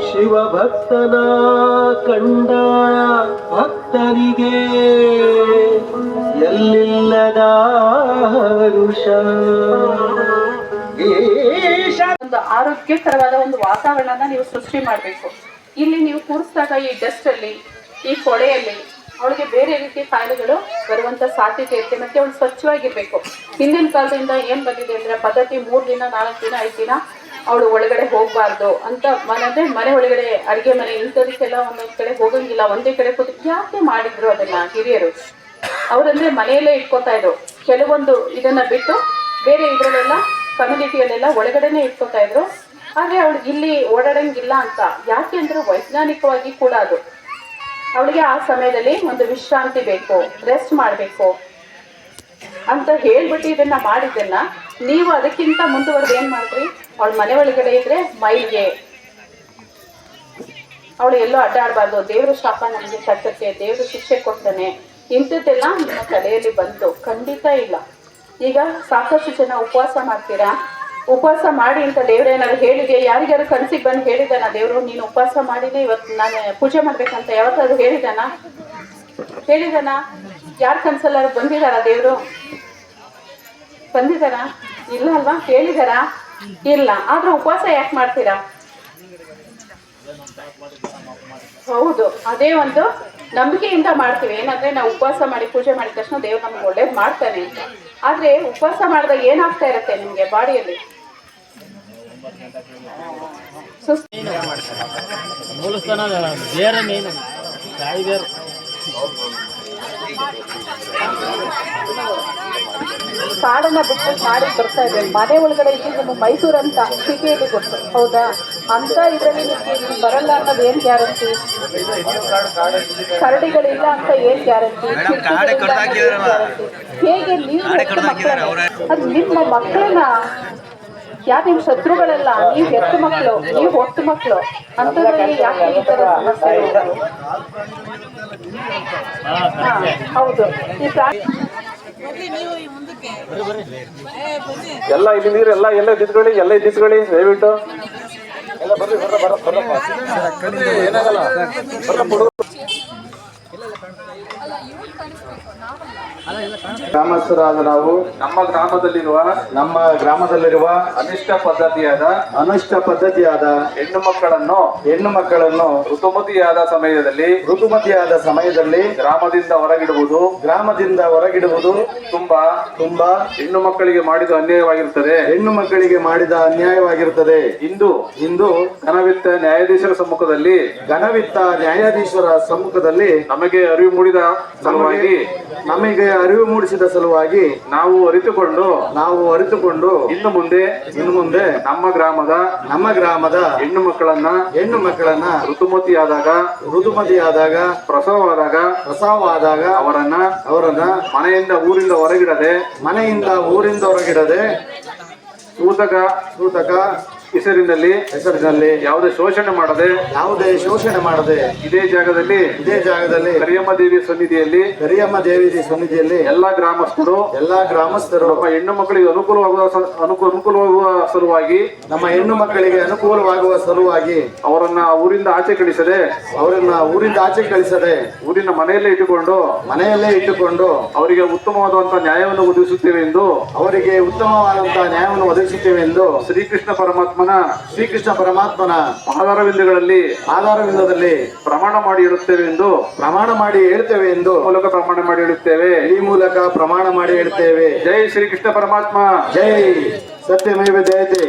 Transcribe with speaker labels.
Speaker 1: ಶಿವಭಕ್ತನ ಕಂಡ ಭಕ್ತರಿಗೆ ಎಲ್ಲಿಲ್ಲದ ಹರುಷ.
Speaker 2: ಒಂದು ಆರೋಗ್ಯಕರವಾದ ಒಂದು ವಾತಾವರಣನ ನೀವು ಸೃಷ್ಟಿ ಮಾಡಬೇಕು. ಇಲ್ಲಿ ನೀವು ಕೂರಿಸಿದಾಗ ಈ ಡಸ್ಟ್ ಅಲ್ಲಿ, ಈ ಕೊಳೆಯಲ್ಲಿ ಅವಳಿಗೆ ಬೇರೆ ರೀತಿಯ ಕಾಯಿಲೆಗಳು ಬರುವಂತ ಸಾಧ್ಯತೆ ಇರುತ್ತೆ. ಮತ್ತೆ ಅವಳು ಸ್ವಚ್ಛವಾಗಿರ್ಬೇಕು. ಹಿಂದಿನ ಕಾಲದಿಂದ ಏನ್ ಬಂದಿದೆ ಅಂದ್ರೆ ಪದ್ಧತಿ 3 ದಿನ 4 ದಿನ 5 ದಿನ ಅವಳು ಒಳಗಡೆ ಹೋಗ್ಬಾರ್ದು ಅಂತ. ಮನೆ ಒಳಗಡೆ ಅಡಿಗೆ ಮನೆ ಇಂಥದಕ್ಕೆಲ್ಲ ಒಂದೊಂದ್ ಕಡೆ ಹೋಗಂಗಿಲ್ಲ, ಒಂದೇ ಕಡೆ ಕೂತು ಯಾಕೆ ಮಾಡಿದ್ರು ಅದನ್ನ ಹಿರಿಯರು? ಅವರಂದ್ರೆ ಮನೆಯಲ್ಲೇ ಇಟ್ಕೋತಾ ಇದ್ರು. ಕೆಲವೊಂದು ಇದನ್ನ ಬಿಟ್ಟು ಬೇರೆ ಇದ್ರಲ್ಲೆಲ್ಲ ಕಮ್ಯುನಿಟಿಯಲ್ಲೆಲ್ಲ ಒಳಗಡೆನೆ ಇಟ್ಕೋತಾ ಇದ್ರು. ಆದ್ರೆ ಅವಳು ಇಲ್ಲಿ ಓಡಾಡಂಗಿಲ್ಲ ಅಂತ. ಯಾಕೆ ಅಂದ್ರೆ ವೈಜ್ಞಾನಿಕವಾಗಿ ಕೂಡ ಅದು ಅವಳಿಗೆ ಆ ಸಮಯದಲ್ಲಿ ಒಂದು ವಿಶ್ರಾಂತಿ ಬೇಕು, ರೆಸ್ಟ್ ಮಾಡಬೇಕು ಅಂತ ಹೇಳ್ಬಿಟ್ಟು ಇದನ್ನ ಮಾಡಿದ್ದನ್ನ ನೀವು ಅದಕ್ಕಿಂತ ಮುಂದುವರೆದು ಏನ್ ಮಾಡ್ರಿ? ಅವಳ ಮನೆ ಒಳಗಡೆ ಇದ್ರೆ ಮೈಲ್ಗೆ ಅವಳು ಎಲ್ಲೋ ಅಡ್ಡಾಡಬಾರ್ದು, ದೇವ್ರ ಶಾಪ ನಮಗೆ ತಟ್ಟಕ್ಕೆ, ದೇವ್ರ ಶಿಕ್ಷೆ ಕೊಡ್ತಾನೆ, ಇಂಥದ್ದೆಲ್ಲ ನಿಮ್ಮ ತಲೆಯಲ್ಲಿ ಬಂತು? ಖಂಡಿತ ಇಲ್ಲ. ಈಗ ಸಾಕಷ್ಟು ಜನ ಉಪವಾಸ ಮಾಡ್ತೀರಾ. ಉಪವಾಸ ಮಾಡಿ ಅಂತ ದೇವ್ರ ಏನಾದ್ರು ಹೇಳಿದೆಯಾ? ಯಾರಿಗಾರು ಕನಸಿಗೆ ಬಂದು ಹೇಳಿದಾನ ದೇವ್ರು ನೀನು ಉಪವಾಸ ಮಾಡಿನೇ ಇವತ್ತು ನಾನು ಪೂಜೆ ಮಾಡ್ಬೇಕಂತ? ಯಾವತ್ತಾದ್ರು ಹೇಳಿದಾನ? ಯಾರು ಕನ್ಸಲ್ಲಾರು ಬಂದಿದಾರ? ದೇವ್ರು ಬಂದಿದಾರ? ಇಲ್ಲ ಅಲ್ವಾ? ಹೇಳಿದಾರ? ಇಲ್ಲ. ಆದ್ರೆ ಉಪವಾಸ ಯಾಕೆ ಮಾಡ್ತೀರಾ? ಹೌದು, ಅದೇ ಒಂದು ನಂಬಿಕೆಯಿಂದ ಮಾಡ್ತೀವಿ. ಏನಂದ್ರೆ ನಾವು ಉಪವಾಸ ಮಾಡಿ ಪೂಜೆ ಮಾಡಿದ ತಕ್ಷಣ ದೇವ್ರು ನಮ್ಗೆ ಒಳ್ಳೇದು ಮಾಡ್ತಾನೆ ಅಂತ. ಆದ್ರೆ ಉಪವಾಸ ಮಾಡಿದಾಗ ಏನಾಗ್ತಾ ಇರುತ್ತೆ ನಿಮ್ಗೆ ಬಾಡಿಯಲ್ಲಿ? ಕಾಡನ್ನ ಬಿಟ್ಟು ಮಾಡಿ ಬರ್ತಾ ಇದೆ. ಮನೆ ಒಳಗಡೆ ಇದ್ದು ನಮ್ಮ ಮೈಸೂರು ಅಂತ ಸಿಟಿಯಲ್ಲಿ ಗೊತ್ತು, ಹೌದಾ? ಅಂತ ಇದರಲ್ಲಿ ನಿಮ್ಗೆ ಬರಲ್ಲ ಅನ್ನೋದು ಏನ್ ಗ್ಯಾರಂಟಿ? ಕರಡಿಗಳಿಲ್ಲ ಅಂತ ಏನ್ ಗ್ಯಾರಂಟಿ? ಹೇಗೆ ನೀವು ಅದು ನಿಮ್ಮ ಮಕ್ಕಳನ್ನ ಯಾಕೆ ನಿಮ್ಮ ಶತ್ರುಗಳೆಲ್ಲ ನೀವು ಹೆತ್ತು ಮಕ್ಕಳು, ನೀವು ಹೊತ್ತು ಮಕ್ಕಳು ಅಂತದ್ರಲ್ಲಿ ಯಾಕೆ ಈ ತರ ಸಮಸ್ಯೆ? ಹೌದು. ಈ
Speaker 3: ಎಲ್ಲ ಇಲ್ಲಿ ನೀರು ಎಲ್ಲ ಎದ್ದಿದ್ಕೊಳ್ಳಿ ದಯವಿಟ್ಟು ಎಲ್ಲ ಬರ್ರಿ. ಏನಾಗಲ್ಲ. ಗ್ರಾಮಸ್ಥರಾದ ನಾವು ನಮ್ಮ ಗ್ರಾಮದಲ್ಲಿರುವ ಅನಿಷ್ಟ ಪದ್ಧತಿಯಾದ ಹೆಣ್ಣು ಮಕ್ಕಳನ್ನು ಋತುಮತಿಯಾದ ಸಮಯದಲ್ಲಿ ಗ್ರಾಮದಿಂದ ಹೊರಗಿಡುವುದು ತುಂಬಾ ಹೆಣ್ಣು ಮಕ್ಕಳಿಗೆ ಮಾಡಿದ ಅನ್ಯಾಯವಾಗಿರುತ್ತದೆ. ಇಂದು ಘನವಿತ್ತ ನ್ಯಾಯಾಧೀಶರ ಸಮ್ಮುಖದಲ್ಲಿ ನಮಗೆ ಅರಿವು ಮೂಡಿಸಿದ ಸಲುವಾಗಿ ನಾವು ಅರಿತುಕೊಂಡು ಇನ್ನು ಮುಂದೆ ನಮ್ಮ ಗ್ರಾಮದ ಹೆಣ್ಣು ಮಕ್ಕಳನ್ನ ಋತುಮತಿಯಾದಾಗ ಪ್ರಸವವಾದಾಗ ಅವರನ್ನ ಮನೆಯಿಂದ ಊರಿಂದ ಹೊರಗಿಡದೆ ಸೂತಕ ಹೆಸರಿನಲ್ಲಿ ಯಾವುದೇ ಶೋಷಣೆ ಮಾಡದೆ ಇದೇ ಜಾಗದಲ್ಲಿ ಕರಿಯಮ್ಮ ದೇವಿ ಸನ್ನಿಧಿಯಲ್ಲಿ ಎಲ್ಲಾ ಗ್ರಾಮಸ್ಥರು ನಮ್ಮ ಹೆಣ್ಣು ಮಕ್ಕಳಿಗೆ ಅನುಕೂಲವಾಗುವ ಸಲುವಾಗಿ ಅವರನ್ನ ಊರಿಂದ ಆಚೆ ಕಳಿಸದೆ ಊರಿನ ಮನೆಯಲ್ಲೇ ಇಟ್ಟುಕೊಂಡು ಅವರಿಗೆ ಉತ್ತಮವಾದಂತಹ ನ್ಯಾಯವನ್ನು ಒದಗಿಸುತ್ತೇವೆ ಎಂದು ಶ್ರೀಕೃಷ್ಣ ಪರಮಾತ್ಮನ ಆಧಾರವಿಂದದಲ್ಲಿ ಪ್ರಮಾಣ ಮಾಡಿ ಹೇಳುತ್ತೇವೆ ಎಂದು ಈ ಮೂಲಕ ಪ್ರಮಾಣ ಮಾಡಿ ಹೇಳುತ್ತೇವೆ. ಜೈ ಶ್ರೀಕೃಷ್ಣ ಪರಮಾತ್ಮ, ಜೈ ಸತ್ಯಮೇವ ಜಯತೆ.